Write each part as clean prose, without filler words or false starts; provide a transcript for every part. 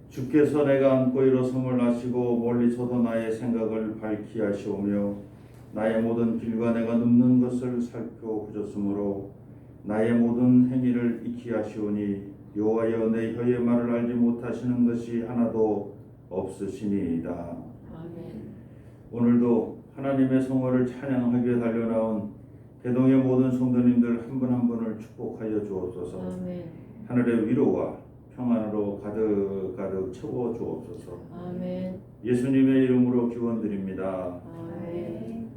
주께서 내가 안고 일어섬을 아시고 멀리서도 나의 생각을 밝히 하시오며 나의 모든 길과 내가 눕는 것을 살펴보셨으므로 나의 모든 행위를 익히 하시오니 여호와여 내 혀의 말을 알지 못하시는 것이 하나도 없으시니이다. 아멘. 오늘도 하나님의 성호를 찬양하기 위해 달려나온 개동의 모든 성도님들 한 분 한 분을 축복하여 주옵소서. 아멘. 하늘의 위로와 평안으로 가득 채워 주옵소서. 아멘. 예수님의 이름으로 기원드립니다. 아멘.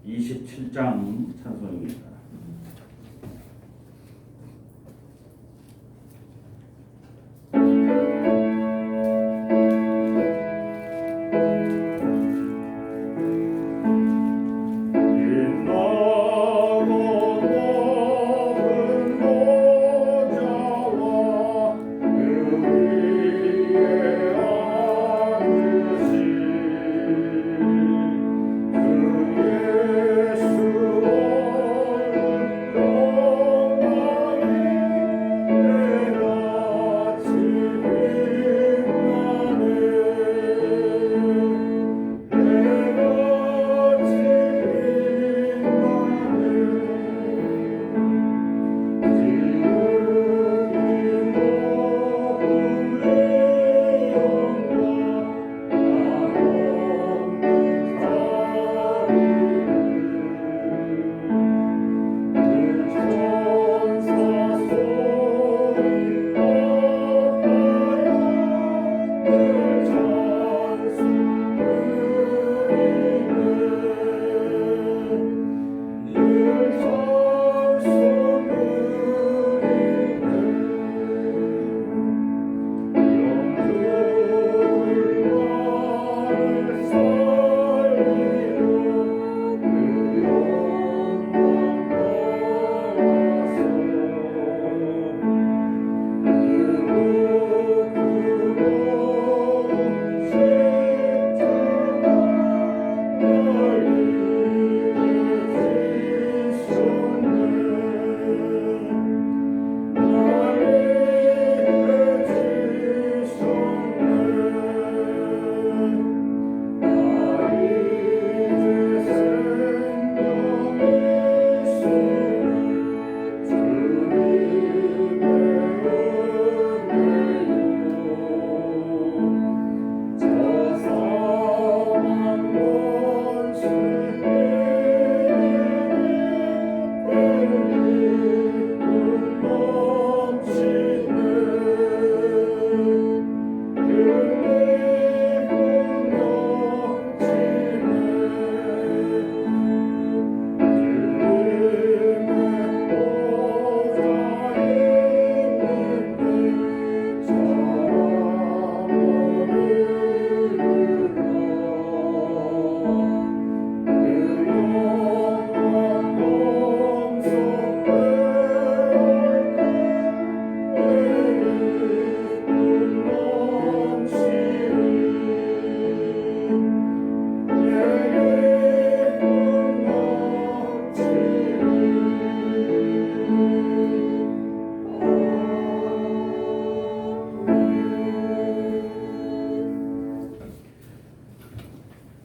27장 찬송입니다.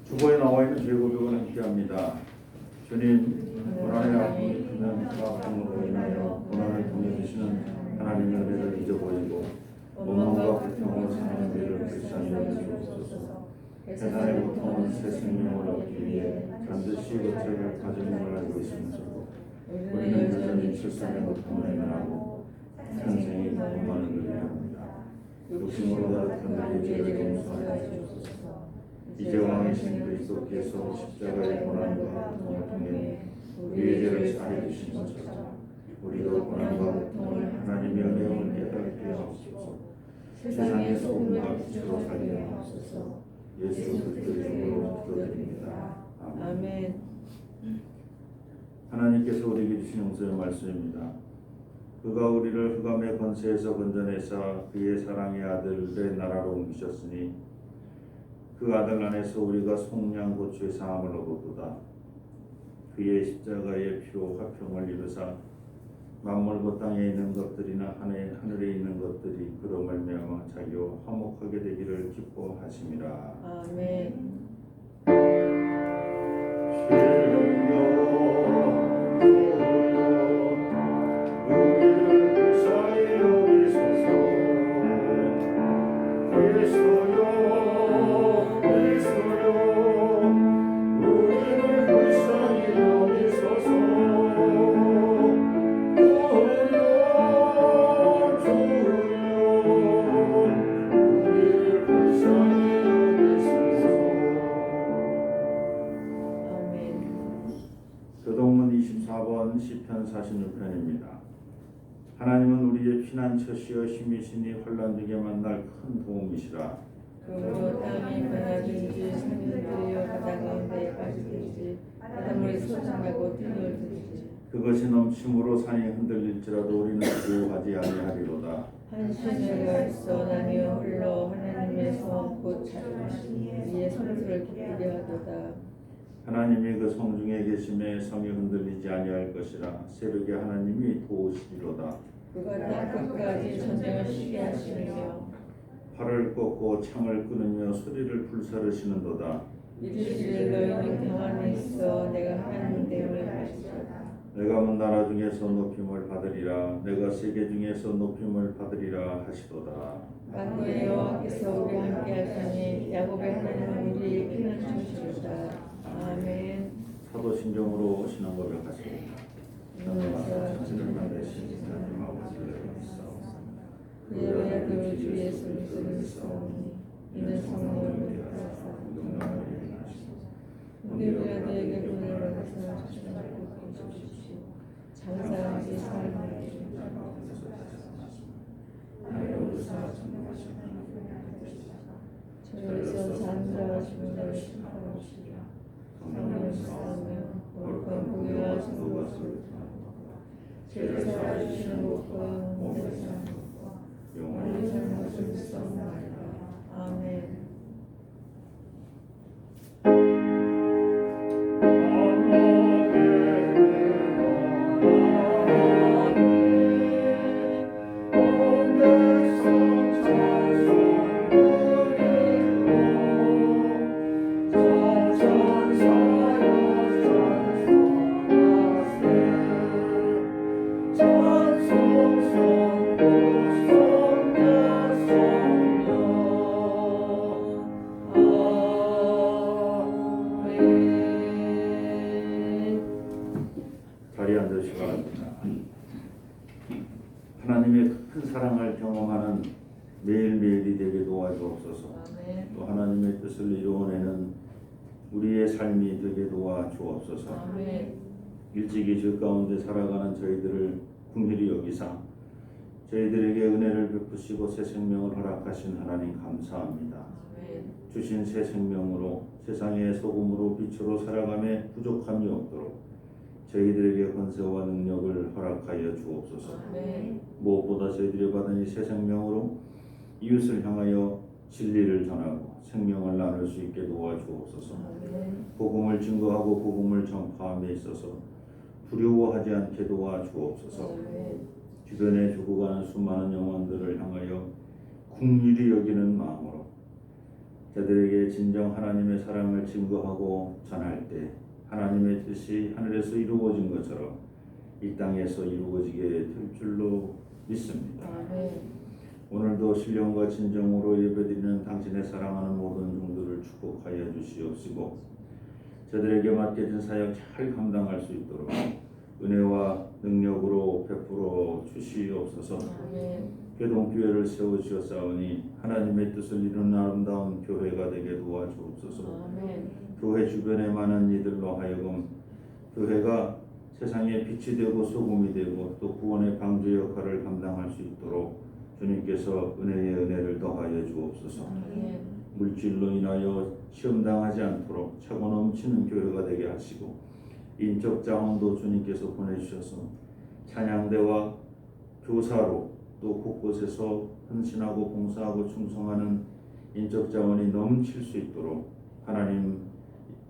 주보에 나와 있는 제고백을 함께합니다. 주님, 고난의 아픔이 크면 그 아픔으로 인하여 고난을 통해 주시는 하나님의 은혜를 잊어버리고 원망과 불평으로 사는 우리를 불쌍히 여겨주옵소서. 세상의 고통은 새 생명을 얻기 위해 반드시 거쳐야 할 과정임을 알고 있으면서도 우리는 여전히 출산의 고통을 행하고 탄생이 고통하는 일을 합니다. 욕심으로 가득한 우리의 죄를 용서하여 주옵소서. 이제 왕이신 그리스도께서 십자가의 고난과 고통을 통해 우리의 죄를 사해 주신 것처럼 우리도 고난과 고통을 하나님의 은혜를 깨닫게 하옵소서. 세상의 소금과 빛으로 살게 하옵소서. 예수 그리스도의 이름으로 기도드립니다. 아멘. 하나님께서 우리에게 주신 용서의 말씀입니다. 그가 우리를 흑암의 권세에서 건져내사 그의 사랑의 아들의 나라로 옮기셨으니 그 아들 안에서 우리가 속량고초의 사함을 얻었도다. 그의 십자가의 피로 화평을 이루사 만물과 땅에 있는 것들이나 하늘에 있는 것들이 그로 말미암아 자기와 화목하게 되기를 기뻐하심이라. 아멘. 교동문 24번 시편 46편입니다. 하나님은 우리의 피난처시여 힘이시니 환난 중에 만날 큰 도움이시라. 그로 땅이 변화든지 산이 흔들려 바다 가운데 빠지든지 바닷물이 솟아나고 등을 들지. 그것이 넘침으로 산이 흔들릴지라도 우리는 두려워하지 아니하리로다. 한신을 갈서 나뉘어 흘러 하나님의 성 곧 자존하시니 이의 성수를 기쁘게 하도다. 하나님이 그 성중에 계심에 성이 흔들리지 아니할 것이라. 새벽에 하나님이 도우시리로다. 그가 땅 끝까지 전쟁을 쉬게 하시며 팔을 꺾고 창을 끊으며 소리를 불사르시는도다. 이르시되 너희는 강 안에 있어 내가 하나님 됨을 알지어다. 내가 온 나라 중에서 높임을 받으리라. 내가 세계 중에서 높임을 받으리라 하시도다. 만군의 여호와께서 우리와 함께 하시니 야곱의 하나님은 우리의 피난처시로다. 아멘. 사도신경으로 신앙 고백하십니다. 저는 자신을 만드신 하나님 아버지를 믿사옵나니 그의 외아들 주 예수 그리스도를 믿사오니 이는 성령을 믿사사 영광을 인하시고 우리 외아들에게 은혜를 받으사 주시고 주십시오. 장사하시 사랑하여 저에서 잠자하시는 자를 심판하시리라. 성령을 믿사오며 거룩한 보혈과 성도가 죄를 사하주시는 것과 몸을 사는 것과 영원히 사는 것을 믿사옵나이다. 아멘. 자리에 앉으시기 바랍니다. 하나님의 큰 사랑을 경험하는 매일매일이 되게 도와주옵소서. 아멘. 또 하나님의 뜻을 이루어내는 우리의 삶이 되게 도와주옵소서. 아멘. 일찍이 주 가운데 살아가는 저희들을 긍휼히 여기사 저희들에게 은혜를 베푸시고 새 생명을 허락하신 하나님 감사합니다. 아멘. 주신 새 생명으로 세상의 소금으로 빛으로 살아감에 부족함이 없도록 저희들에게 권세와 능력을 허락하여 주옵소서. 아멘. 무엇보다 저희들이 받은 이 새 생명으로 이웃을 향하여 진리를 전하고 생명을 나눌 수 있게 도와주옵소서. 아멘. 복음을 증거하고 복음을 전파함에 있어서 두려워하지 않게 도와주옵소서. 아멘. 주변에 죽어가는 수많은 영혼들을 향하여 긍휼히 여기는 마음으로 저들에게 진정 하나님의 사랑을 증거하고 전할 때 하나님의 뜻이 하늘에서 이루어진 것처럼 이 땅에서 이루어지게 될 줄로 믿습니다. 아멘. 오늘도 신령과 진정으로 예배드리는 당신의 사랑하는 모든 종들을 축복하여 주시옵시고 저들에게 맡겨진 사역 잘 감당할 수 있도록 은혜와 능력으로 베풀어 주시옵소서. 아멘. 교동교회를 세우시었사오니 하나님의 뜻을 이루는 아름다운 교회가 되게 도와주옵소서. 아멘. 교회 주변에 많은 이들로 하여금 교회가 세상의 빛이 되고 소금이 되고 또 구원의 방주 역할을 감당할 수 있도록 주님께서 은혜의 은혜를 더하여 주옵소서. 아멘. 물질로 인하여 시험당하지 않도록 차고 넘치는 교회가 되게 하시고 인적 자원도 주님께서 보내주셔서 찬양대와 교사로 또 곳곳에서 헌신하고 봉사하고 충성하는 인적 자원이 넘칠 수 있도록 하나님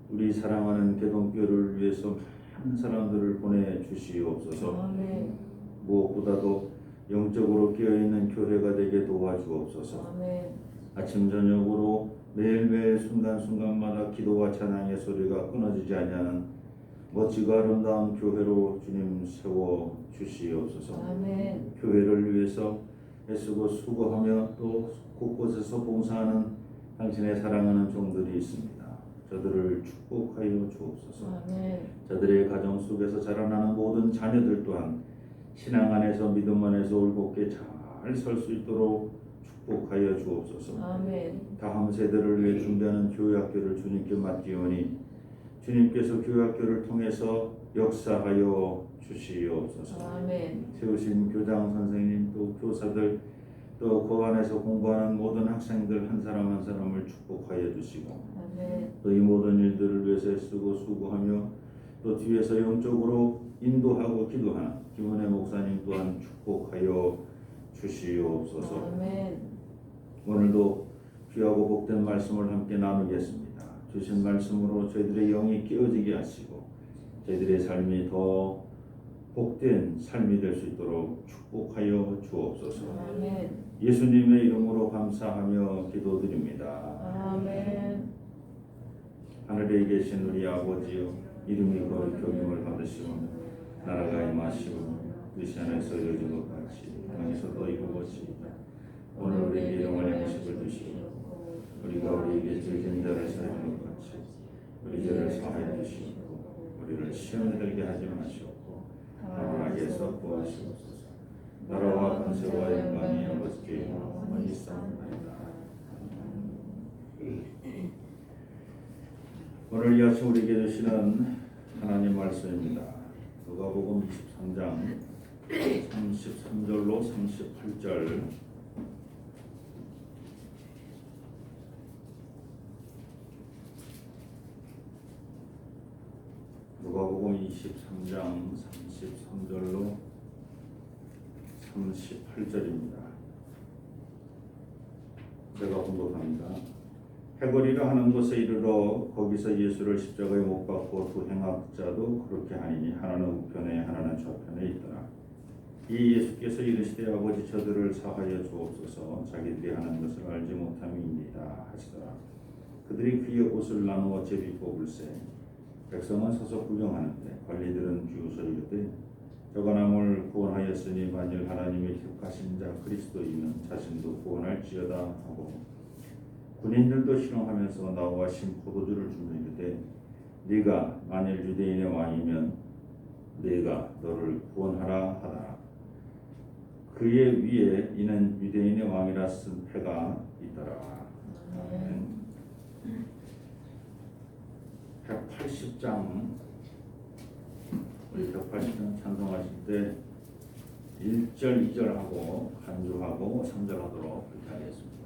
우리 사랑하는 개동교회를 위해서 많은 사람들을 보내주시옵소서. 아멘. 무엇보다도 영적으로 깨어있는 교회가 되게 도와주옵소서. 아멘. 아침 저녁으로 매일매일 순간순간마다 기도와 찬양의 소리가 끊어지지 않냐는 멋지고 아름다운 교회로 주님 세워 주시옵소서. 아멘. 교회를 위해서 애쓰고 수고하며 또 곳곳에서 봉사하는 당신의 사랑하는 종들이 있습니다. 저들을 축복하여 주옵소서. 아멘. 저들의 가정 속에서 자라나는 모든 자녀들 또한 신앙 안에서 믿음 안에서 올곧게 잘 설 수 있도록 축복하여 주옵소서. 아멘. 다음 세대를 위해 준비하는 교회학교를 주님께 맡기오니 주님께서 교회학교를 통해서 역사하여 주시옵소서. 아멘. 세우신 교장 선생님 또 교사들 또 그 안에서 공부하는 모든 학생들 한 사람 한 사람을 축복하여 주시고 아멘. 또 이 모든 일들을 위해서 애쓰고 수고하며 또 뒤에서 영적으로 인도하고 기도하는 김은혜 목사님 또한 축복하여 주시옵소서. 아멘. 오늘도 귀하고 복된 말씀을 함께 나누겠습니다. 주신 말씀으로 저희들의 영이 깨어지게 하시고 저희들의 삶이 더 복된 삶이 될 수 있도록 축복하여 주옵소서. 아멘. 예수님의 이름으로 감사하며 기도드립니다. 아멘. 하늘에 계신 우리 아버지여, 이름이 거룩히 여김을 받으시고 나라가 임하시고 뜻이 안에서 이루어진 것 같이 땅에서도 이루어지이다. 오늘 우리에게 영원한 양식을 주시고 우리가 우리에게 질진 자를 사하는 것 같이 우리 죄를 사하여 주시고 우리를 시험에 들게 하지 마시옵고 다만 악에서 구하시옵소서. 나라와 권세와 영광이 아버지께 영원히 있사옵나이다. 오늘 이 아침 우리에게 주시는 하나님 말씀입니다. 누가복음 23장 33절로 38절. 누가복음 23장 33절로 38절입니다. 제가 공독합니다. 해거리라 하는 곳에 이르러 거기서 예수를 십자가에 못 박고 두 행악자도 그렇게 하니니 하나는 우편에 하나는 좌편에 있더라. 이 예수께서 이르시되 아버지 저들을 사하여 주옵소서 자기들이 하는 것을 알지 못함이니이다 하시더라. 그들이 그의 옷을 나누어 제비 뽑을세 백성은 서서 구경하는데 관리들은 비웃어 이르되 저가 남을 구원하였으니 만일 하나님의 택하신 자 그리스도이면 자신도 구원할지어다 하고 군인들도 실험하면서 나와 신 포도주를 주며 이르되 네가 만일 유대인의 왕이면 네가 너를 구원하라 하더라. 그의 위에 이는 유대인의 왕이라 쓴 패가 있더라. 180장 우리 180장 찬송하실 때 1절 2절하고 간주하고 3절 하도록 그렇게 하겠습니다.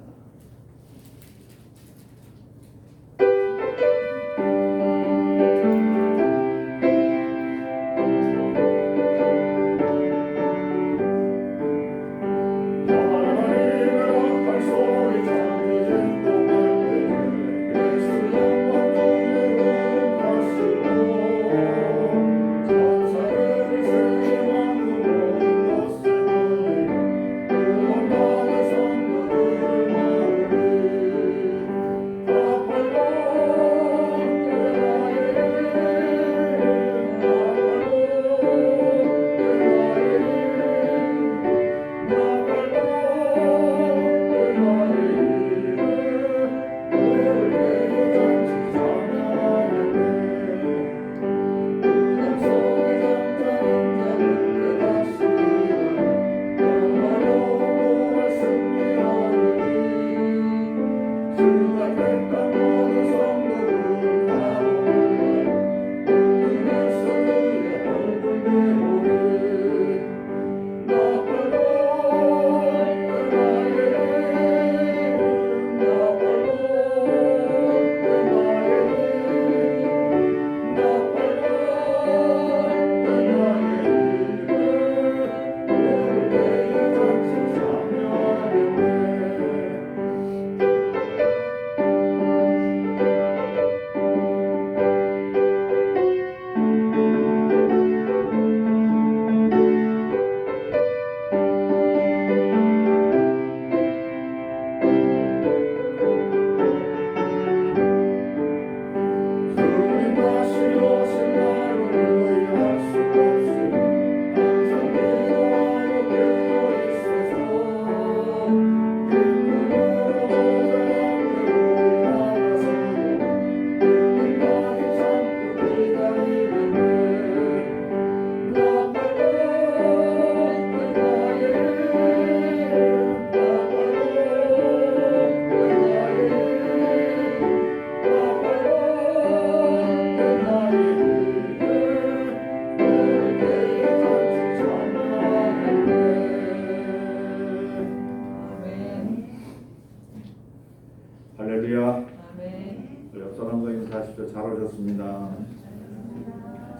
할렐루야. 아멘. 옆 사람과 인사하십시오. 잘 오셨습니다.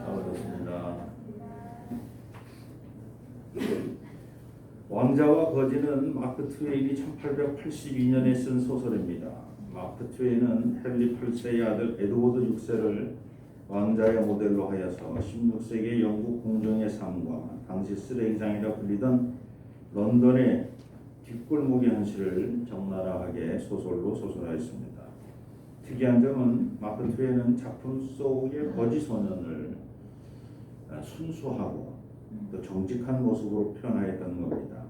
잘 오셨습니다. 왕자와 거지는 마크 트웨인이 1882년에 쓴 소설입니다. 마크 트웨인은 헨리 8세의 아들 에드워드 6세를 왕자의 모델로 하여서 16세기 영국 공정의 삶과 당시 쓰레기장이라 불리던 런던의 뒷골목의 현실을 적나라하게 소설로 소설하였습니다. 특이한 점은 마크 트웨인은 작품 속의 거지 소년을 순수하고 또 정직한 모습으로 표현하였던 겁니다.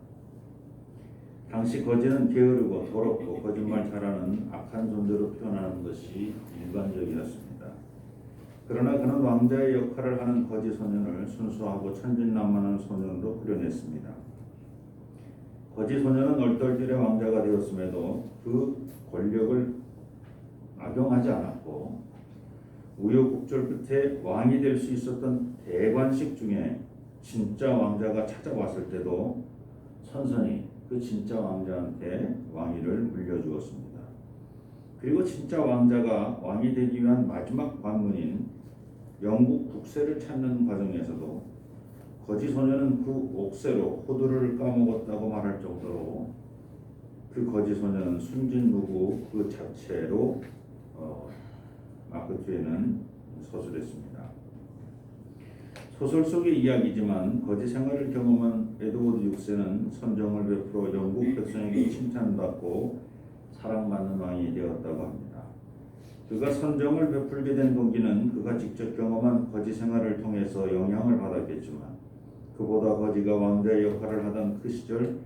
당시 거지는 게으르고 더럽고 거짓말 잘하는 악한 존재로 표현하는 것이 일반적이었습니다. 그러나 그는 왕자의 역할을 하는 거지 소년을 순수하고 천진난만한 소년으로 그려냈습니다. 거지 소년은 얼떨결에 왕자가 되었음에도 그 권력을 악용하지 않았고 우여곡절 끝에 왕이 될 수 있었던 대관식 중에 진짜 왕자가 찾아왔을 때도 선선히 그 진짜 왕자한테 왕위를 물려주었습니다. 그리고 진짜 왕자가 왕이 되기 위한 마지막 관문인 영국 국세를 찾는 과정에서도 거지 소년은 그 옥새로 호두를 까먹었다고 말할 정도로 그 거지 소년은 순진무구 그 자체로 마크 트웨인은 서술했습니다. 소설 속의 이야기지만 거지 생활을 경험한 에드워드 6세는 선정을 베풀어 영국 백성에게 칭찬받고 사랑받는 왕이 되었다고 합니다. 그가 선정을 베풀게 된 동기는 그가 직접 경험한 거지 생활을 통해서 영향을 받았겠지만 그보다 거지가 왕자의 역할을 하던 그 시절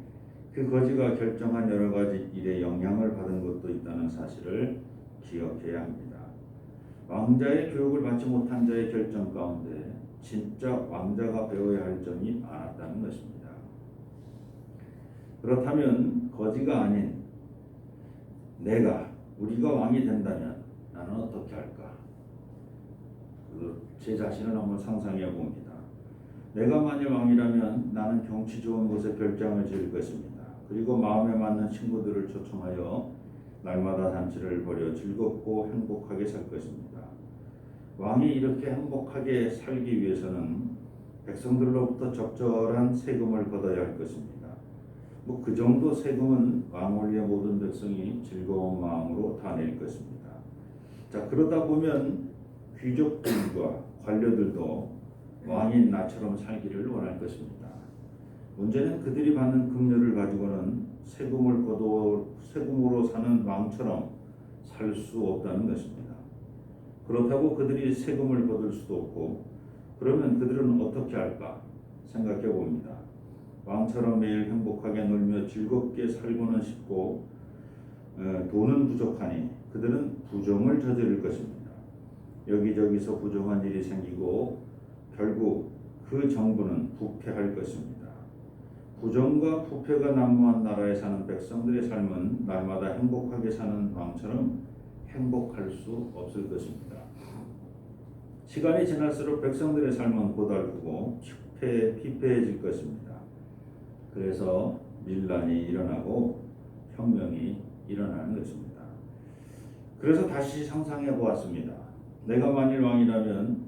그 거지가 결정한 여러 가지 일에 영향을 받은 것도 있다는 사실을 기억해야 합니다. 왕자의 교육을 받지 못한 자의 결정 가운데 진짜 왕자가 배워야 할 점이 많았다는 것입니다. 그렇다면 거지가 아닌 우리가 왕이 된다면 나는 어떻게 할까? 제 자신을 한번 상상해 봅니다. 내가 만일 왕이라면 나는 경치 좋은 곳에 별장을 지을 것입니다. 그리고 마음에 맞는 친구들을 초청하여 날마다 잔치를 벌여 즐겁고 행복하게 살 것입니다. 왕이 이렇게 행복하게 살기 위해서는 백성들로부터 적절한 세금을 걷어야 할 것입니다. 그 정도 세금은 왕원리의 모든 백성이 즐거운 마음으로 다 낼 것입니다. 자, 그러다 보면 귀족들과 관료들도 왕인 나처럼 살기를 원할 것입니다. 문제는 그들이 받는 급료를 가지고는 세금으로 사는 왕처럼 살 수 없다는 것입니다. 그렇다고 그들이 세금을 거둘 수도 없고 그러면 그들은 어떻게 할까 생각해 봅니다. 왕처럼 매일 행복하게 놀며 즐겁게 살고는 싶고 돈은 부족하니 그들은 부정을 저지를 것입니다. 여기저기서 부정한 일이 생기고 결국 그 정부는 부패할 것입니다. 부정과 부패가 난무한 나라에 사는 백성들의 삶은 날마다 행복하게 사는 왕처럼 행복할 수 없을 것입니다. 시간이 지날수록 백성들의 삶은 고달프고 피폐해질 것입니다. 그래서 밀란이 일어나고 혁명이 일어나는 것입니다. 그래서 다시 상상해 보았습니다. 내가 만일 왕이라면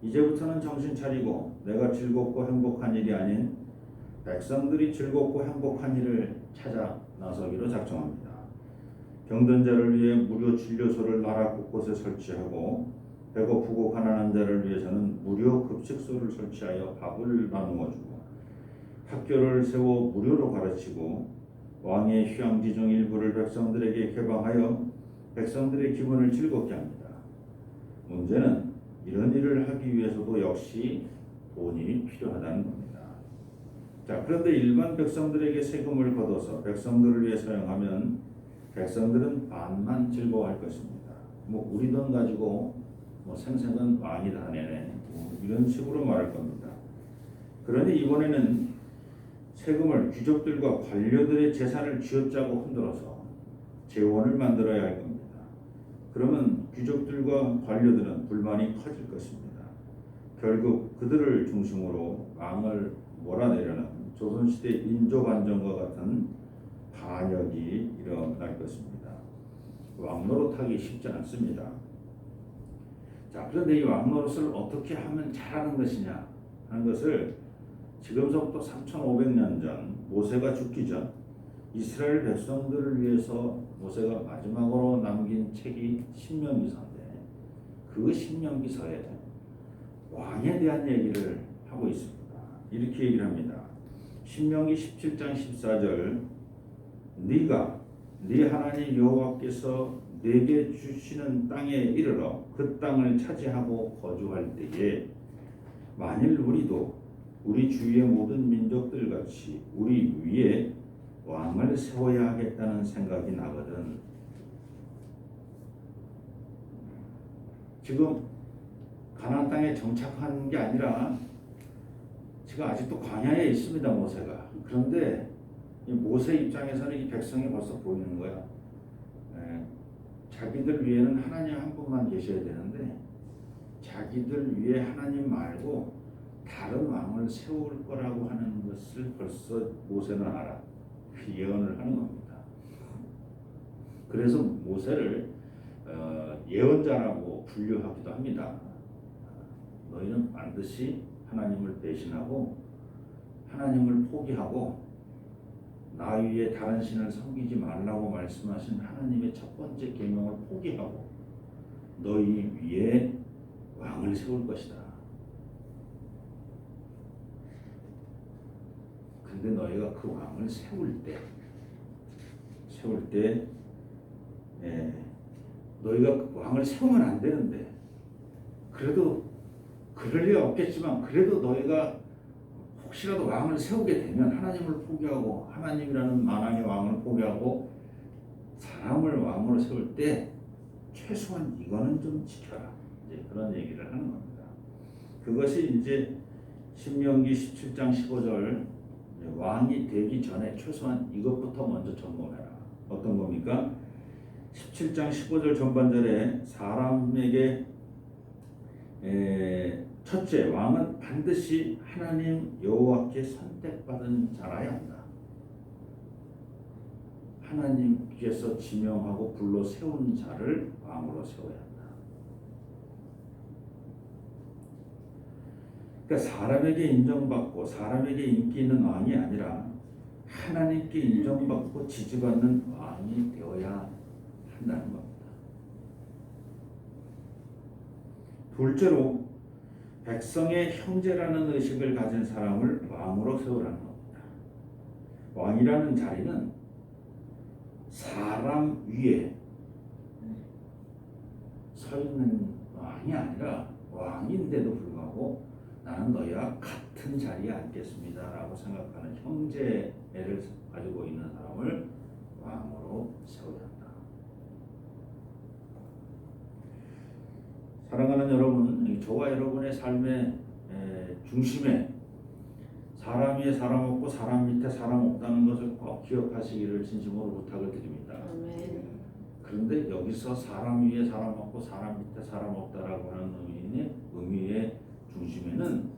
이제부터는 정신 차리고 내가 즐겁고 행복한 일이 아닌 백성들이 즐겁고 행복한 일을 찾아 나서기로 작정합니다. 병든 자를 위해 무료 진료소를 나라 곳곳에 설치하고 배고프고 가난한 자를 위해서는 무료 급식소를 설치하여 밥을 나누어 주고 학교를 세워 무료로 가르치고 왕의 휴양지 중 일부를 백성들에게 개방하여 백성들의 기분을 즐겁게 합니다. 문제는 이런 일을 하기 위해서도 역시 돈이 필요하다는 겁니다. 자, 그런데 일반 백성들에게 세금을 걷어서 백성들을 위해 사용하면 백성들은 반만 즐거워할 것입니다. 우리 돈 가지고 생생은 왕이 다 내네 이런 식으로 말할 겁니다. 그러니 이번에는 세금을 귀족들과 관료들의 재산을 쥐어짜고 흔들어서 재원을 만들어야 할 겁니다. 그러면 귀족들과 관료들은 불만이 커질 것입니다. 결국 그들을 중심으로 왕을 몰아내려는 조선시대 인조반정과 같은 반역이 일어날 것입니다. 왕노릇하기 쉽지 않습니다. 자, 그런데 이 왕노릇을 어떻게 하면 잘하는 것이냐 하는 것을 지금서부터 3,500년 전 모세가 죽기 전 이스라엘 백성들을 위해서 모세가 마지막으로 남긴 책이 신명기서인데 그 신명기서에 왕에 대한 얘기를 하고 있습니다. 이렇게 얘기를 합니다. 신명기 17장 14절 네가 네 하나님 여호와께서 내게 주시는 땅에 이르러 그 땅을 차지하고 거주할 때에 만일 우리도 우리 주위의 모든 민족들 같이 우리 위에 왕을 세워야 하겠다는 생각이 나거든. 지금 가나안 땅에 정착한 게 아니라 지금 아직도 광야에 있습니다, 모세가. 그런데 이 모세 입장에서는 이 백성이 벌써 보이는 거야. 자기들 위에는 하나님 한 분만 계셔야 되는데 자기들 위에 하나님 말고 다른 왕을 세울 거라고 하는 것을 벌써 모세는 알아. 그 예언을 하는 겁니다. 그래서 모세를 예언자라고 분류하기도 합니다. 너희는 반드시 하나님을 배신하고 하나님을 포기하고 나 위에 다른 신을 섬기지 말라고 말씀하신 하나님의 첫 번째 계명을 포기하고 너희 위에 왕을 세울 것이다. 근데 너희가 그 왕을 세울 때 너희가 그 왕을 세우면 안 되는데 그래도 그럴 리 없겠지만 그래도 너희가 혹시라도 왕을 세우게 되면 하나님을 포기하고 하나님이라는 만왕의 왕을 포기하고 사람을 왕으로 세울 때 최소한 이거는 좀 지켜라. 이제 그런 얘기를 하는 겁니다. 그것이 이제 신명기 17장 15절 왕이 되기 전에 최소한 이것부터 먼저 점검해라. 어떤 겁니까? 17장 15절 전반절에 사람에게 첫째, 왕은 반드시 하나님 여호와께 선택받은 자라야 한다. 하나님께서 지명하고 불러 세운 자를 왕으로 세워야 한다. 그러니까 사람에게 인정받고 사람에게 인기 있는 왕이 아니라 하나님께 인정받고 지지받는 왕이 되어야 한다는 겁니다. 둘째로 백성의 형제라는 의식을 가진 사람을 왕으로 세우라는 겁니다. 왕이라는 자리는 사람 위에 서 있는 왕이 아니라 왕인데도 불구하고 나는 너희와 같은 자리에 앉겠습니다 라고 생각하는 형제를 가지고 있는 사람을 왕으로 세워야 한다. 사랑하는 여러분, 저와 여러분의 삶의 중심에 사람 위에 사람 없고 사람 밑에 사람 없다는 것을 꼭 기억하시기를 진심으로 부탁을 드립니다. 아멘. 그런데 여기서 사람 위에 사람 없고 사람 밑에 사람 없다라고 하는 의미의 중심에는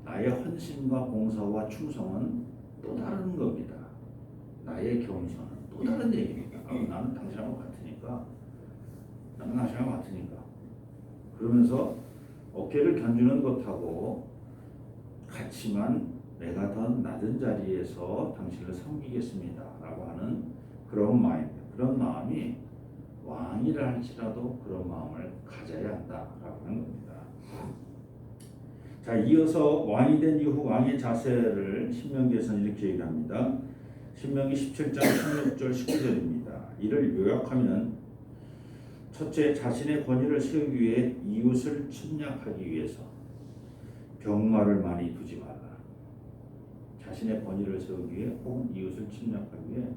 나의 헌신과 봉사와 충성은 또 다른 겁니다. 나의 겸손은 또 다른 얘기입니다. 나는 당신하고 같으니까. 그러면서 어깨를 견주는 것하고 같지만 내가 더 낮은 자리에서 당신을 섬기겠습니다 라고 하는 그런 마음이 왕이라 할지라도 그런 마음을 가져야 한다라고 하는 겁니다. 자, 이어서 왕이 된 이후 왕의 자세를 신명기에서는 이렇게 얘기합니다. 신명기 17장 16절 19절입니다. 이를 요약하면 첫째, 자신의 권위를 세우기 위해 이웃을 침략하기 위해서 병마를 많이 두지 말라. 자신의 권위를 세우기 위해 혹은 이웃을 침략하기 위해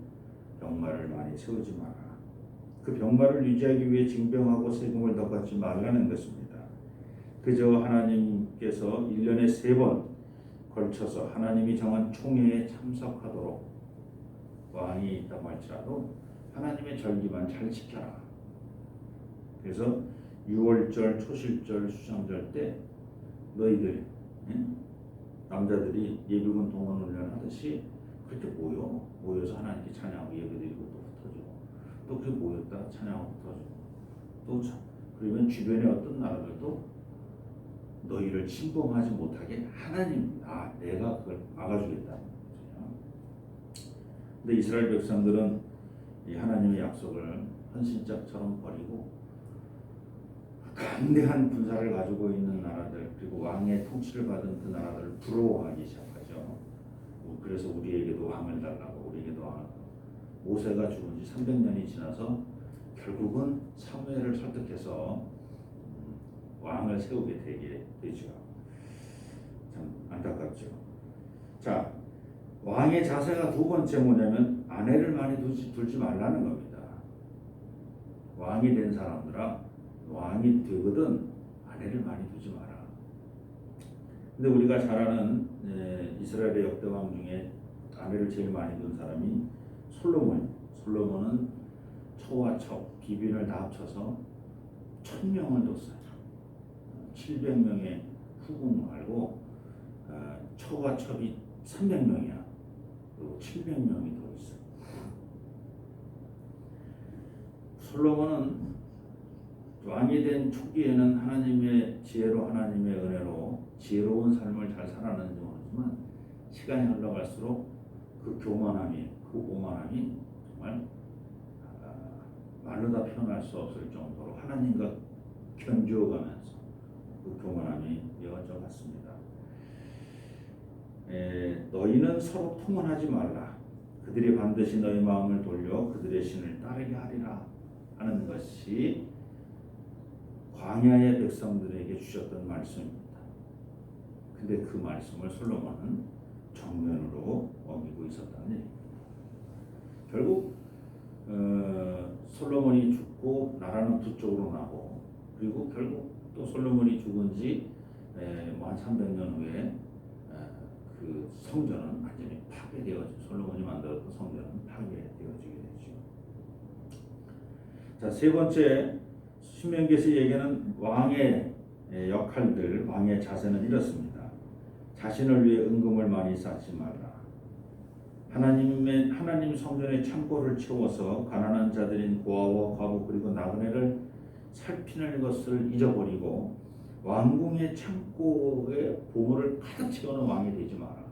병마를 많이 세우지 마라. 그 병마를 유지하기 위해 징병하고 세금을 더 받지 말라는 것입니다. 그저 하나님께서 1년에 3번 걸쳐서 하나님이 정한 총회에 참석하도록 왕이 있다고 할지라도 하나님의 절기만 잘 지켜라. 그래서 6월절, 초실절, 수장절 때 너희들 남자들이 예비군 동원 훈련 하듯이 그렇게 모여서 하나님께 찬양하고 예배드리고 또 흩어지고 또 그게 뭐였다? 찬양하고 또 그러면 주변의 어떤 나라들도 너희를 침범하지 못하게 하나님 내가 그걸 막아주겠다. 근데 이스라엘 백성들은 이 하나님의 약속을 헌신짝처럼 버리고 강대한 군사를 가지고 있는 나라들 그리고 왕의 통치를 받은 그 나라들을 부러워하기 시작하죠. 그래서 우리에게도 왕을 달라고 우리에게도 왕을 달라고. 모세가 죽은 지 300년이 지나서 결국은 사무엘을 설득해서 왕을 세우게 되게 되죠. 참 안타깝죠. 자, 왕의 자세가 두 번째 뭐냐면 아내를 많이 두지 말라는 겁니다. 왕이 된 사람들아 왕이 되거든 아내를 많이 두지 마라. 근데 우리가 잘 아는 이스라엘의 역대 왕 중에 아내를 제일 많이 둔 사람이 솔로몬. 솔로몬은 초와 첩, 비빈을 다 합쳐서 1000명을 뒀어요. 700명의 후궁 말고 초와 첩이 300명이야. 그리고 700명이 더 있어. 솔로몬은 왕이 된 초기에는 하나님의 지혜로 하나님의 은혜로 지혜로운 삶을 잘 살았는지 모르지만 시간이 흘러갈수록 그 교만함이 그 오만함이 정말 말로 다 표현할 수 없을 정도로 하나님과 견주어가면서 그 교만함이 이어져 갔습니다. 너희는 서로 통혼하지 말라. 그들이 반드시 너희 마음을 돌려 그들의 신을 따르게 하리라 하는 것이 광야의 백성들에게 주셨던 말씀입니다. 근데 그 말씀을 솔로몬은 정면으로 어기고 있었다는 얘기입니다. 결국 솔로몬이 죽고 나라는 두 쪽으로 나고 그리고 결국 또 솔로몬이 죽은 지 한 300년 후에 그 성전은 완전히 파괴되어지고 솔로몬이 만들었던 성전은 파괴되어지게 되죠. 자, 세 번째 신명기에서 얘기하는 왕의 역할들, 왕의 자세는 이렇습니다. 자신을 위해 은금을 많이 쌓지 말라. 하나님 성전의 창고를 채워서 가난한 자들인 고아와 과부 그리고 나그네를 살피는 것을 잊어버리고 왕궁의 창고에 보물을 가득 채우는 왕이 되지 마라.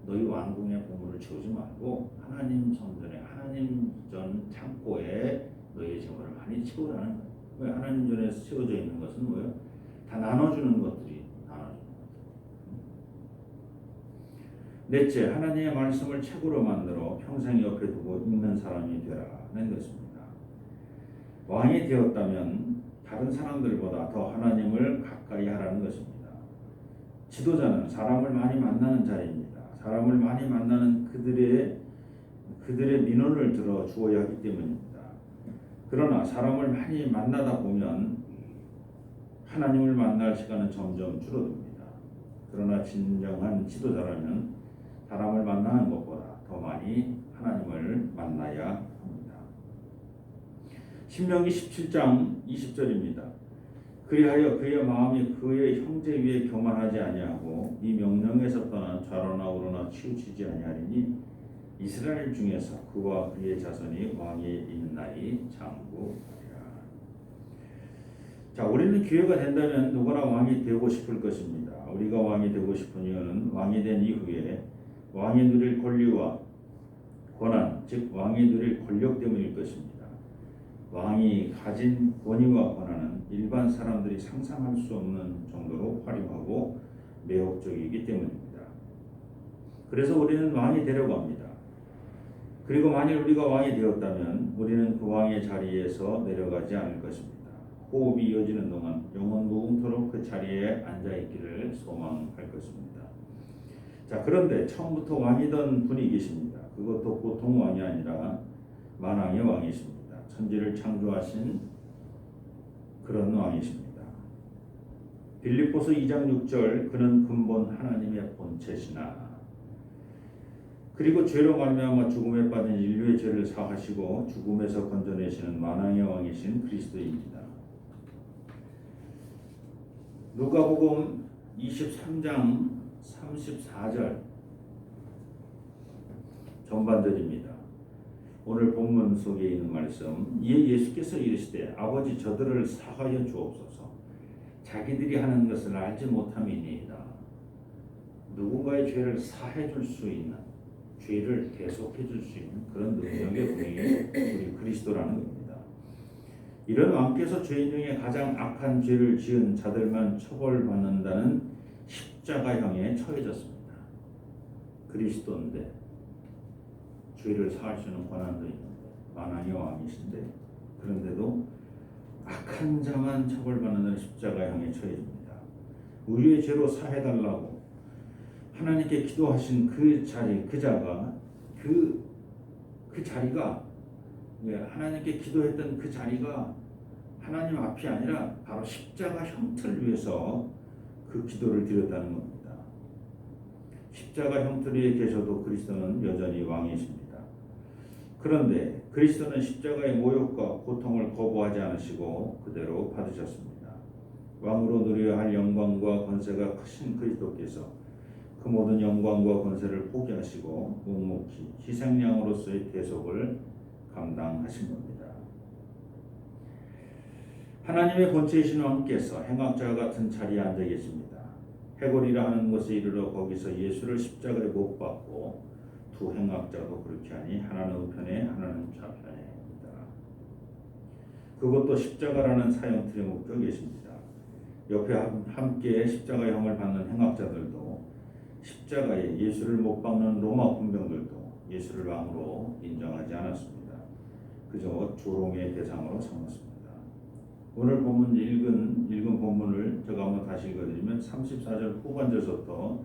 너희 왕궁의 보물을 채우지 말고 하나님 성전에 하나님 전 창고에 너희의 재물을 많이 채우라는 거예요. 왜 하나님 전에서 채워져 있는 것은 뭐예요? 다 나눠주는 것들이 나눠주는 것들. 넷째, 하나님의 말씀을 책으로 만들어 평생 옆에 두고 읽는 사람이 되라는 것입니다. 왕이 되었다면 다른 사람들보다 더 하나님을 가까이 하라는 것입니다. 지도자는 사람을 많이 만나는 자리입니다. 사람을 많이 만나는 그들의 민원을 들어 주어야 하기 때문입니다. 그러나 사람을 많이 만나다 보면 하나님을 만날 시간은 점점 줄어듭니다. 그러나 진정한 지도자라면 사람을 만나는 것보다 더 많이 하나님을 만나야 합니다. 신명기 17장 20절입니다. 그리하여 그의 마음이 그의 형제 위에 교만하지 아니하고 이 명령에서 떠난 좌로나 우로나 치우치지 아니하리니 이스라엘 중에서 그와 그의 자손이 왕이 있나이 장구하리라. 자, 우리는 기회가 된다면 누구나 왕이 되고 싶을 것입니다. 우리가 왕이 되고 싶은 이유는 왕이 된 이후에 왕이 누릴 권리와 권한, 즉 왕이 누릴 권력 때문일 것입니다. 왕이 가진 권위와 권한은 일반 사람들이 상상할 수 없는 정도로 화려하고 매혹적이기 때문입니다. 그래서 우리는 왕이 되려고 합니다. 그리고 만일 우리가 왕이 되었다면 우리는 그 왕의 자리에서 내려가지 않을 것입니다. 호흡이 이어지는 동안 영원 무궁토록 그 자리에 앉아있기를 소망할 것입니다. 자, 그런데 처음부터 왕이던 분이 계십니다. 그것도 보통 왕이 아니라 만왕의 왕이십니다. 천지를 창조하신 그런 왕이십니다. 빌립보서 2장 6절 그는 근본 하나님의 본체시나 그리고 죄로 말미암아 죽음에 빠진 인류의 죄를 사하시고 죽음에서 건져내시는 만왕의 왕이신 그리스도입니다. 누가복음 23장 34절 전반절입니다. 오늘 본문 속에 있는 말씀, 예수께서 이르시되 아버지 저들을 사하여 주옵소서. 자기들이 하는 것을 알지 못함이니이다. 누군가의 죄를 사해 줄 수 있는, 죄를 대속해 줄 수 있는 그런 능력의 분이 우리 그리스도라는 겁니다. 이런 왕께서 죄인 중에 가장 악한 죄를 지은 자들만 처벌받는다는 십자가형에 처해졌습니다. 그리스도인데 죄를 사할 수 있는 권한도 있는데 만왕의 왕이신데 그런데도 악한 자만 처벌받는 십자가형에 처해집니다. 우리의 죄로 사해달라고 하나님께 기도하신 그 자리, 그 자가 그 자리가 하나님께 기도했던 그 자리가 하나님 앞이 아니라 바로 십자가 형틀 위에서 그 기도를 드렸다는 겁니다. 십자가 형틀 위에 계셔도 그리스도는 여전히 왕이십니다. 그런데 그리스도는 십자가의 모욕과 고통을 거부하지 않으시고 그대로 받으셨습니다. 왕으로 누려야 할 영광과 권세가 크신 그리스도께서 그 모든 영광과 권세를 포기하시고 묵묵히 희생양으로서의 대속을 감당하신 겁니다. 하나님의 본체이신 왕께서 행악자 같은 자리에 앉아 계십니다. 해골이라 하는 곳에 이르러 거기서 예수를 십자가에 못 박고 두 행악자도 그렇게 하니 하나는 우편에 하나는 좌편에입니다. 그것도 십자가라는 사형틀에 묶여 계십니다. 옆에 함께 십자가형을 받는 행악자들도 십자가에 예수를 못 박는 로마 군병들도 예수를 왕으로 인정하지 않았습니다. 그저 조롱의 대상으로 삼았습니다. 오늘 본문 읽은 본문을 제가 한번 다시 읽어드리면 34절 후반절부터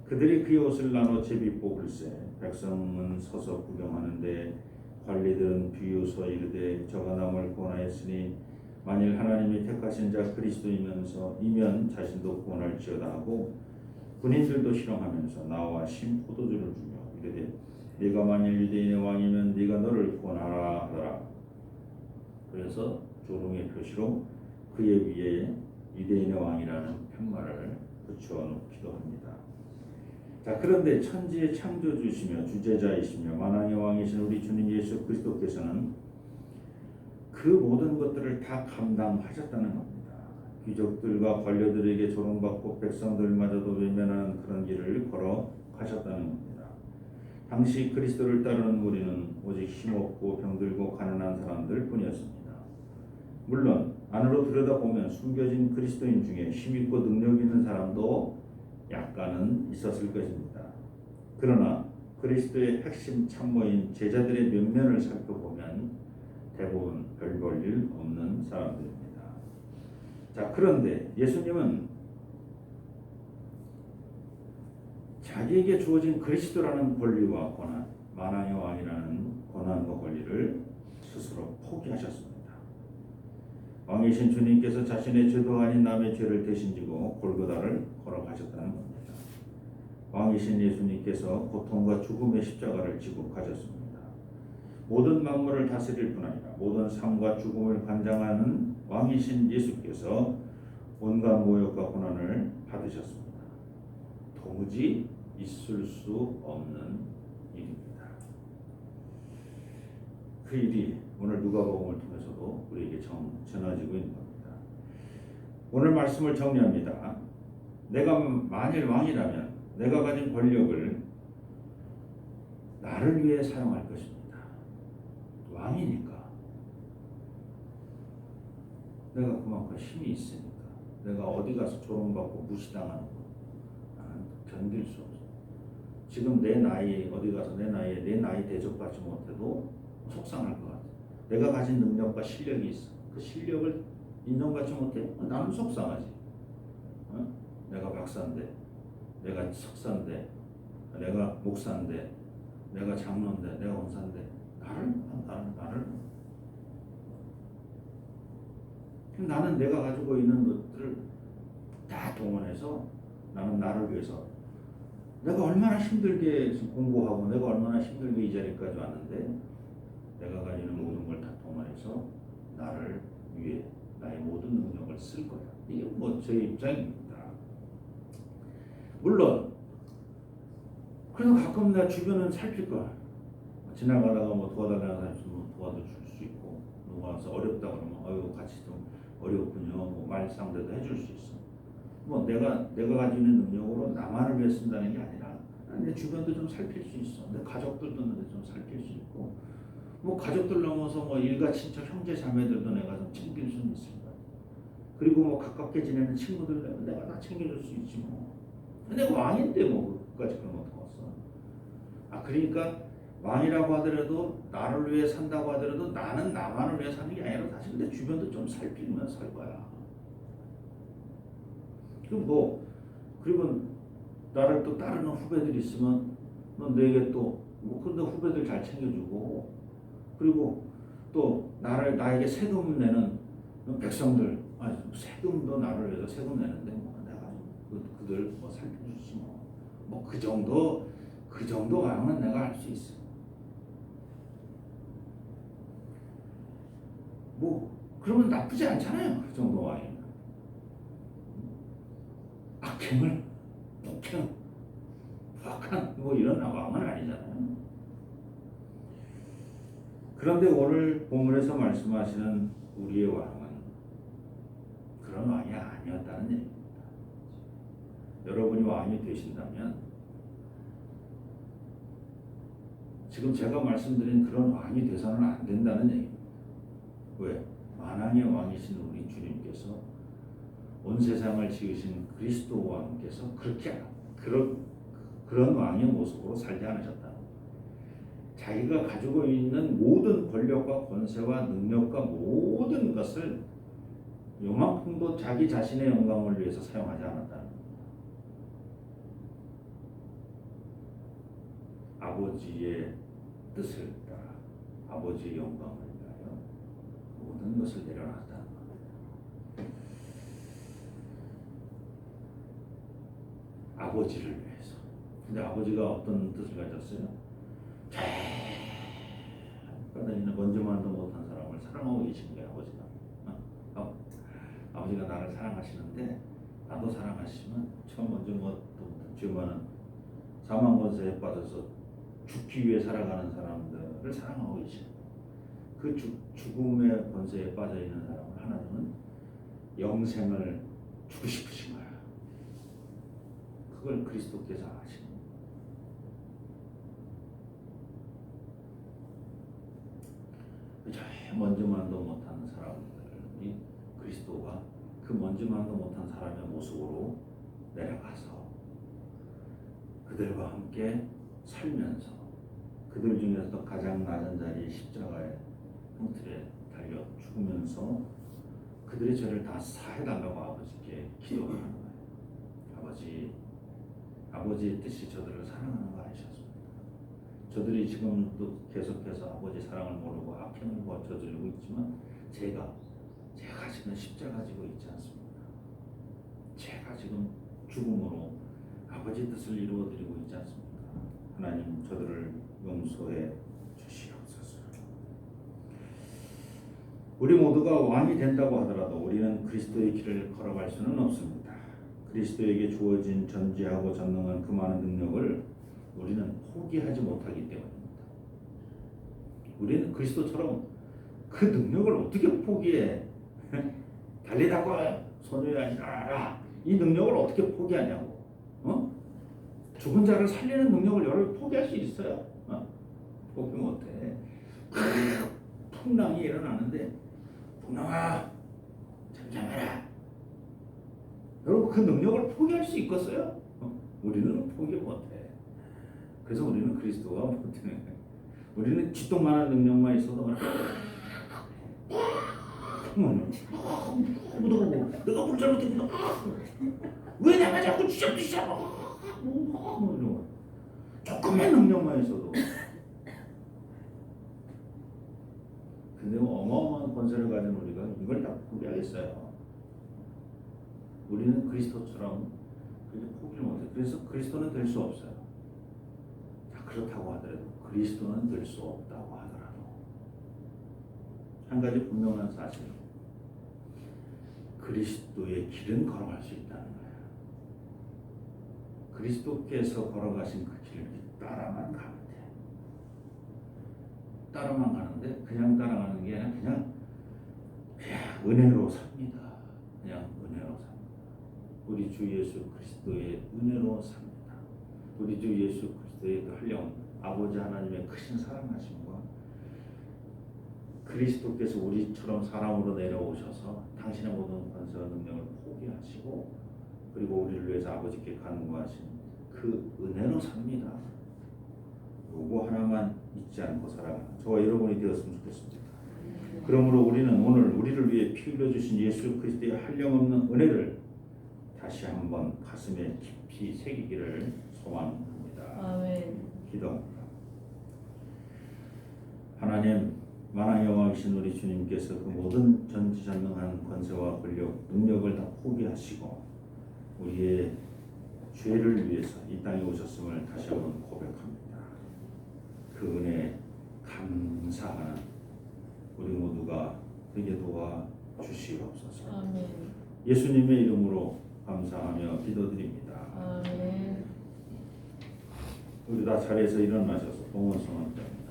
그들이 그의 옷을 나눠 제비 뽑을세 백성은 서서 구경하는데 관리들은 비웃어 이르되 저가 남을 구원하였으니 만일 하나님이 택하신 자 그리스도이면 자신도 구원할지어다 하고 군인들도 실험하면서 나와 신 포도주를 주며 이르되 네가 만일 유대인의 왕이면 네가 너를 구원하라 하더라. 그래서 조롱의 표시로 그의 위에 유대인의 왕이라는 편말을 붙여 놓기도 합니다. 자, 그런데 천지의 창조주시며 주제자이시며 만왕의 왕이신 우리 주님 예수 그리스도께서는 그 모든 것들을 다 감당하셨다는 겁니다. 귀족들과 관료들에게 조롱받고 백성들마저도 외면하는 그런 길을 걸어가셨다는 겁니다. 당시 그리스도를 따르는 무리는 오직 힘없고 병들고 가난한 사람들 뿐이었습니다. 물론 안으로 들여다보면 숨겨진 그리스도인 중에 힘있고 능력 있는 사람도 약간은 있었을 것입니다. 그러나 그리스도의 핵심 참모인 제자들의 면면을 살펴보면 대부분 별 볼 일 없는 사람들입니다. 자, 그런데 예수님은 자기에게 주어진 그리스도라는 권리와 권한, 만왕의 왕이라는 권한과 권리를 스스로 포기하셨습니다. 왕이신 주님께서 자신의 죄도 아닌 남의 죄를 대신 지고 골고다를 걸어가셨다는 겁니다. 왕이신 예수님께서 고통과 죽음의 십자가를 지고 가셨습니다. 모든 만물을 다스릴 뿐 아니라 모든 삶과 죽음을 관장하는 왕이신 예수께서 온갖 모욕과 고난을 받으셨습니다. 도무지 있을 수 없는 일입니다. 그 일이 오늘 누가복음을 통해서도 우리에게 전해지고 있는 겁니다. 오늘 말씀을 정리합니다. 내가 만일 왕이라면 내가 가진 권력을 나를 위해 사용할 것입니다. 왕이니까 내가 그만큼 힘이 있으니까 내가 어디 가서 조롱받고 무시당하는 거 나는 견딜 수 없어. 지금 내 나이에 어디 가서 내 나이 대접받지 못해도 속상할 것 같아. 내가 가진 능력과 실력이 있어. 그 실력을 인정받지 못해? 나는 속상하지. 내가 박사인데, 내가 석사인데, 내가 목사인데, 내가 장로인데, 내가 원사인데, 나는 내가 가지고 있는 것들을 다 동원해서 나는 나를 위해서 내가 얼마나 힘들게 공부하고 내가 얼마나 힘들게 이 자리까지 왔는데 내가 가지는 모든 걸 다 동원해서 나를 위해 나의 모든 능력을 쓸 거야. 이게 뭐 제 입장입니다. 물론 그래도 가끔 내 주변은 살필 거야. 지나가다가 뭐 도와달라는 사람 있으면 도와줄 수 있고, 누가 와서 어렵다 그러면 아유 같이 좀 어렵군요. 뭐 말상대도 해줄 수 있어. 뭐 내가 가지고 있는 능력으로 나만을 위해 쓴다는 게 아니라 내 주변도 좀 살필 수 있어. 내 가족들도 좀 살필 수 있고, 뭐 가족들 넘어서 뭐 일가 친척 형제 자매들도 내가 좀 챙길 수는 있을 거야. 그리고 뭐 가깝게 지내는 친구들 내가 다 챙겨줄 수 있지 뭐. 근데 왕인데 뭐 그까지 그런 거 어떡했어. 그러니까 왕이라고 하더라도 나를 위해 산다고 하더라도 나는 나만을 위해 사는 게 아니라 사실 내 주변도 좀 살피면서 살 거야. 그리고 나를 또 따르는 후배들이 있으면 너 내게 또뭐 근데 후배들 잘 챙겨주고, 그리고 또 나에게 세금 내는 백성들, 세금도 나를 위해서 세금 내는데 뭐 내가 그들 뭐 살펴주지 뭐 그 정도 왕은 내가 할 수 있어. 뭐 그러면 나쁘지 않잖아요. 그 정도 왕이면. 악행을 폭행 부악한 뭐 이런 왕은 아니잖아요. 그런데 오늘 본문에서 말씀하시는 우리의 왕은 그런 왕이 아니었다는 얘기입니다. 여러분이 왕이 되신다면 지금 제가 말씀드린 그런 왕이 돼서는 안 된다는 얘기입니다. 왜? 만왕의 왕이신 우리 주님께서 온 세상을 지으신 그리스도 왕께서 그런 왕의 모습으로 살지 않으셨다. 자기가 가지고 있는 모든 권력과 권세와 능력과 모든 것을 요만큼도 자기 자신의 영광을 위해서 사용하지 않았다는 겁니다. 아버지의 뜻을 따라 아버지의 영광을 위하여 모든 것을 내려놨다는 겁니다. 아버지를 위해서. 근데 아버지가 어떤 뜻을 가졌어요? 그러니까 먼저만도 못한 사람을 사랑하고 계신 거예요. 아버지가 나를 사랑하시는데 나도 사랑하시면 처음 먼저 못했지만은 사망 권세에 빠져서 죽기 위해 살아가는 사람들을 사랑하고 계시고, 그 죽음의 권세에 빠져 있는 사람을 하나님은 영생을 주고 싶으신 거야. 그걸 그리스도께서 아시는 거예요. 먼저만도 못한 사람들이 그리스도가 그 먼저만도 못한 사람의 모습으로 내려가서 그들과 함께 살면서 그들 중에서도 가장 낮은 자리에 십자가의 형틀에 달려 죽으면서 그들의 죄를 다 사해달라고 아버지께 기도하는 거예요. 아버지의 뜻이 저들을 사랑하는 거 아니셨습니까? 저들이 지금도 계속해서 아버지 사랑을 모르고 악행을 저지르고 있지만 제가 지금 십자가 지고 있지 않습니까? 제가 지금 죽음으로 아버지 뜻을 이루어드리고 있지 않습니까? 하나님 저들을 용서해 주시옵소서. 우리 모두가 왕이 된다고 하더라도 우리는 그리스도의 길을 걸어갈 수는 없습니다. 그리스도에게 주어진 전지하고 전능한 그 많은 능력을 우리는 포기하지 못하기 때문입니다. 우리는 그리스도처럼 그 능력을 어떻게 포기해? 달리다고 소녀야 일어나라. 이 능력을 어떻게 포기하냐고. 죽은 자를 살리는 능력을 여러분 포기할 수 있어요? 포기 못해. 풍랑이 일어나는데 풍랑아 잠잠해라. 여러분 그 능력을 포기할 수 있겠어요? 우리는 포기 못해. 그래서 우리는 그리스도가 못해. 우리는 지똥만한 능력만 있어도 내가 뭘 잘못했나? 왜 내가 자꾸 쥐잡듯이야? 조금만 능력만 있어도. 근데 어마어마한 권세를 가진 우리가 이걸 다 포기하겠어요? 우리는 그리스도처럼 그렇게 포기를 못해. 그래서 그리스도는 될 수 없어요. 그렇다고 하더라도 그리스도는 될 수 없다고 하더라도 한 가지 분명한 사실은 그리스도의 길은 걸어갈 수 있다는 거예요. 그리스도께서 걸어가신 그 길을 따라만 가면 돼. 따라만 가는데 그냥 따라가는 게 아니라 그냥 은혜로 삽니다. 그냥 은혜로 삽니다. 우리 주 예수 그리스도의 은혜로 삽니다. 우리 주 예수 그리스도의 그 한령 아버지 하나님의 크신 사랑하심과 그리스도께서 우리처럼 사람으로 내려오셔서 당신의 모든 권세와 능력을 포기하시고 그리고 우리를 위해서 아버지께 간구하신 그 은혜로 삽니다. 요거 하나만 잊지 않고 살아가는 저와 여러분이 되었으면 좋겠습니다. 그러므로 우리는 오늘 우리를 위해 피 흘려주신 예수 그리스도의 한량없는 은혜를 다시 한번 가슴에 깊이 새기기를 소망합니다. 아멘. 기도합니다. 하나님, 만왕의 여왕이신 우리 주님께서 그 모든 전지전능한 권세와 권력, 능력을 다 포기하시고 우리의 죄를 위해서 이 땅에 오셨음을 다시 한번 고백합니다. 그 은혜에 감사하는 우리 모두가 되게 도와 주시옵소서. 아멘. 예수님의 이름으로 감사하며 기도드립니다. 아멘. 우리 다 자리에서 일어나셔서 봉헌성원합니다.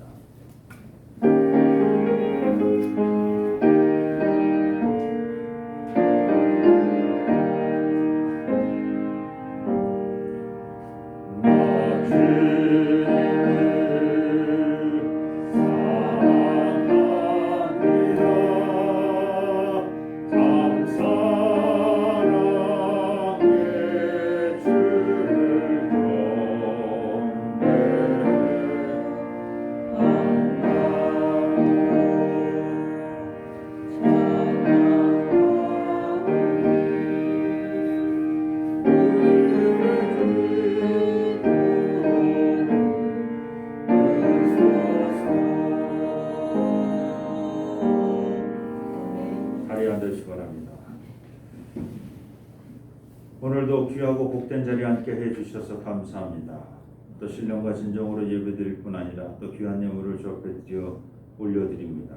오늘도 귀하고 복된 자리에 앉게 해주셔서 감사합니다. 또 신령과 진정으로 예배드릴 뿐 아니라 또 귀한 예물을 주 앞에 드려 올려드립니다.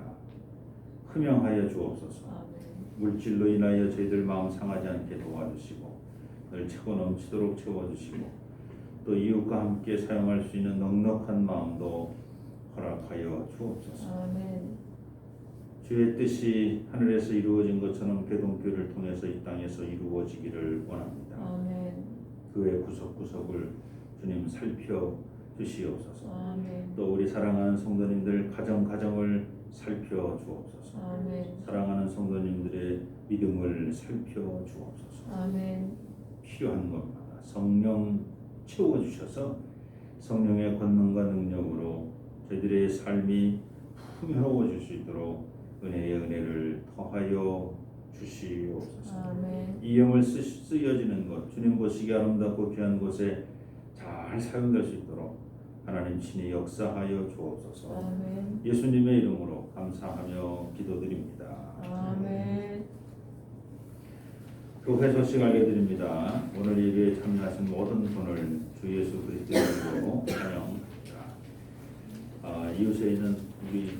흠양하여 주옵소서. 아멘. 물질로 인하여 저희들 마음 상하지 않게 도와주시고 늘 차고 넘치도록 채워주시고 또 이웃과 함께 사용할 수 있는 넉넉한 마음도 허락하여 주옵소서. 아멘. 주의 뜻이 하늘에서 이루어진 것처럼 개동교를 통해서 이 땅에서 이루어지기를 원합니다. 아멘. 교회 구석구석을 주님 살펴 주시옵소서. 아멘. 또 우리 사랑하는 성도님들 가정을 살펴 주옵소서. 아멘. 사랑하는 성도님들의 믿음을 살펴 주옵소서. 아멘. 필요한 것마다 성령 채워 주셔서 성령의 권능과 능력으로 저희들의 삶이 풍요로워질 수 있도록 은혜의 은혜를 더하여 주시옵소서. 아멘. 이 영을 쓰여지는 것 주님 보시기 아름답고 귀한 곳에 잘 사용될 수 있도록 하나님 친히 역사하여 주옵소서. 아멘. 예수님의 이름으로 감사하며 기도드립니다. 아멘. 교회 소식 알려드립니다. 오늘 예배에 참여하신 모든 분을 주 예수 그리스도의 이름으로 환영합니다. 이웃에 있는 우리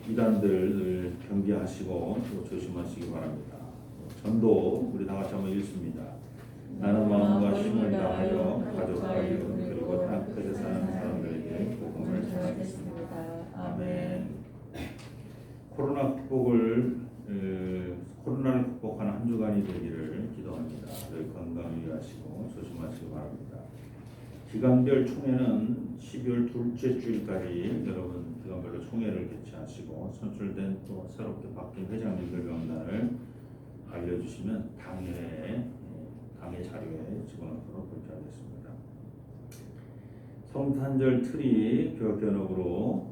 이단들을 경계하시고 또 조심하시기 바랍니다. 전도 우리 다 같이 한번 읽습니다. 나는 마음과 힘을 다하여 가족과 이웃 그리고 땅 끝에 사는 사람들에게 복음을 전하겠습니다. 아멘. 코로나를 극복하는 한 주간이 되기를 기도합니다. 늘 건강 유의하시고 조심하시기 바랍니다. 기간별 총회는 12월 둘째 주일까지 여러분 기간별로 총회를 개최하시고 선출된 또 새롭게 바뀐 회장님들 명단을 알려주시면 당회 자료에 집어넣도록 그렇게 하겠습니다. 성탄절 트리 교육견업으로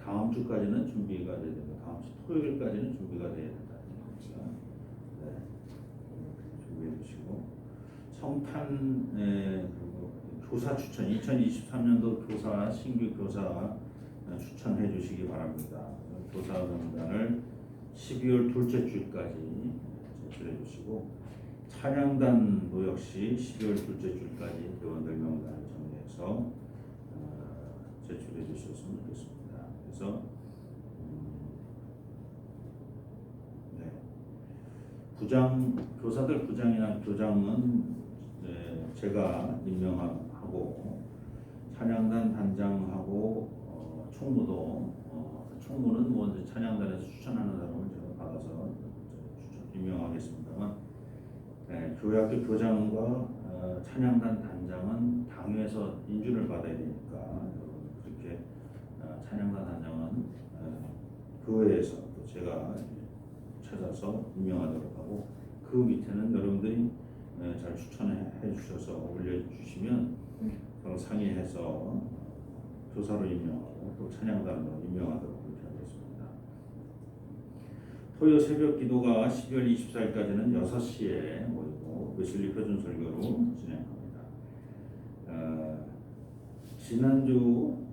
다음 주까지는 준비가 돼야 됩니다. 다음 주 토요일까지는 준비가 돼야 된다는 얘기입니다. 네, 준비해 주시고 성탄 교사 추천 2023년도 교사 신규 교사 추천해 주시기 바랍니다. 교사 명단을 12월 둘째 주일까지 제출해 주시고 찬양단도 역시 12월 둘째 주일까지 회원들 명단을 정리해서 제출해 주셨으면 좋겠습니다. 그래서 교사들 부장이나 교장은 제가 임명하고 찬양단 단장하고 총무도 총무는 뭐 이제 찬양단에서 추천하는 사람을 제가 받아서 임명하겠습니다만, 교회학교 교장과 찬양단 단장은 당회에서 인준을 받아야 되니까 그렇게 찬양단 단장은 교회에서 또 제가 찾아서 임명하도록 하고, 그 밑에는 여러분들이 잘 추천해 주셔서 올려주시면 서로 상의해서 교사로 임명하고 또 찬양단으로 임명하도록 그렇게 하겠습니다. 토요 새벽 기도가 12월 24일까지는 6시에 모이고 웨슬리 표준 설교로 진행합니다.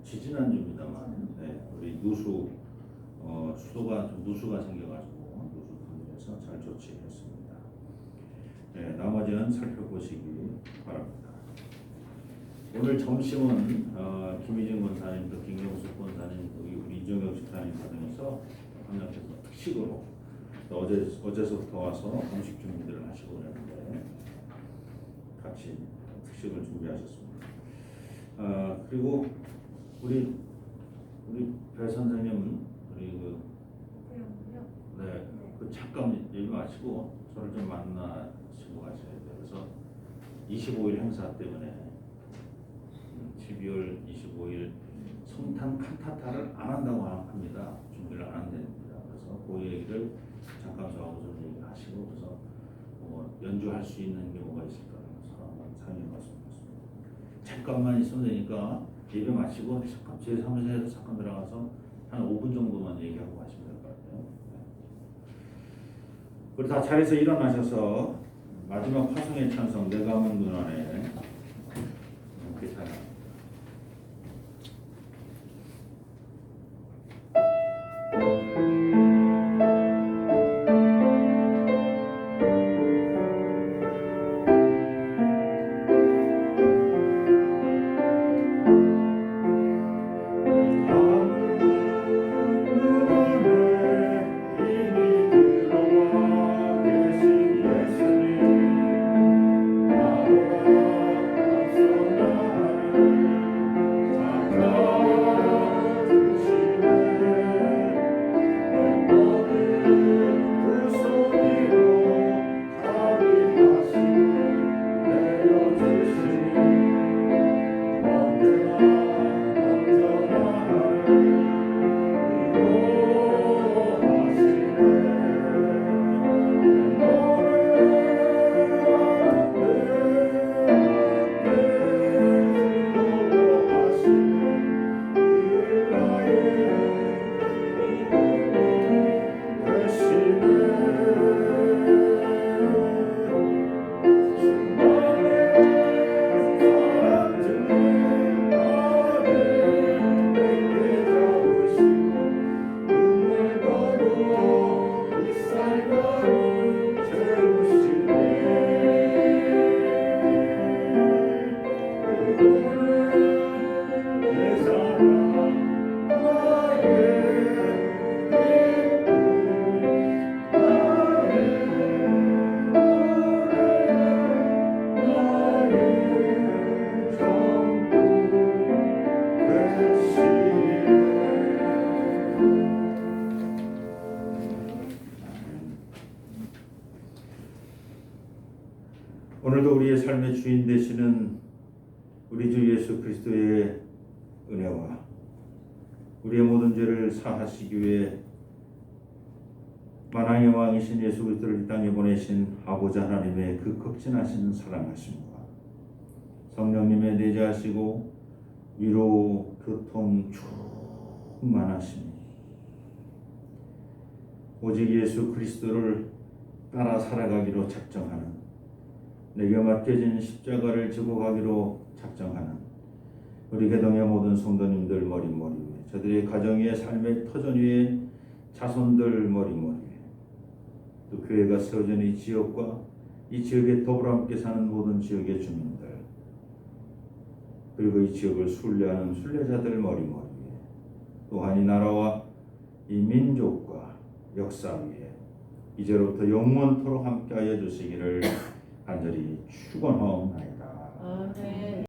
지지난주입니다만 우리 누수 수도가 좀 누수가 생겨가지고 누수 관리해서 잘 조치했습니다. 나머지는 살펴보시기 바랍니다. 오늘 점심은 김희진 권사님, 또 김경숙 권사님, 또 우리 이정혁 집사님 가정에서 한양에서 특식으로 또 어제서부터 와서 음식 준비들을 하시고 그랬는데 같이 특식을 준비하셨습니다. 그리고 우리 배 선생님 그 잠깐 얘기 마시고 저를 좀 만나시고 가셔야 돼요. 그래서 25일 행사 때문에 12월 25일 성탄 칸타타를 안 한다고 합니다. 준비를 안 한답니다. 그래서 그 얘기를 잠깐 저하고 좀 얘기하시고, 그래서 연주할 수 있는 경우가 있을까 해서 한번 상의해봤습니다. 잠깐만 있으면 되니까 예배 마치고 잠깐 제 사무실에서 잠깐 들어가서 한 5분 정도만 얘기하고 가시면 될 것 같아요. 우리 다 자리에서 일어나셔서 마지막 화성의 찬송 내가 문 눈 안에 괜찮아요. 오늘도 우리의 삶의 주인 되시는 우리 주 예수 그리스도의 은혜와 우리의 모든 죄를 사하시기 위해 만왕의 왕이신 예수 그리스도를 이 땅에 보내신 아버지 하나님의 그 극진하신 사랑하심과 성령님의 내재하시고 위로 교통 충만하심이 오직 예수 그리스도를 따라 살아가기로 작정하는, 내게 맡겨진 십자가를 지고 가기로 작정하는 우리 개동의 모든 성도님들 머리 위에, 저들의 가정 위에, 삶의 터전 위에, 자손들 머리 위에, 또 교회가 세워진 이 지역과 이 지역에 더불어 함께 사는 모든 지역의 주민들, 그리고 이 지역을 순례하는 순례자들 머리 위에, 또한 이 나라와 이 민족과 역사 위에 이제로부터 영원토록 함께하여 주시기를 간절히 축원하옵나이다. 아멘.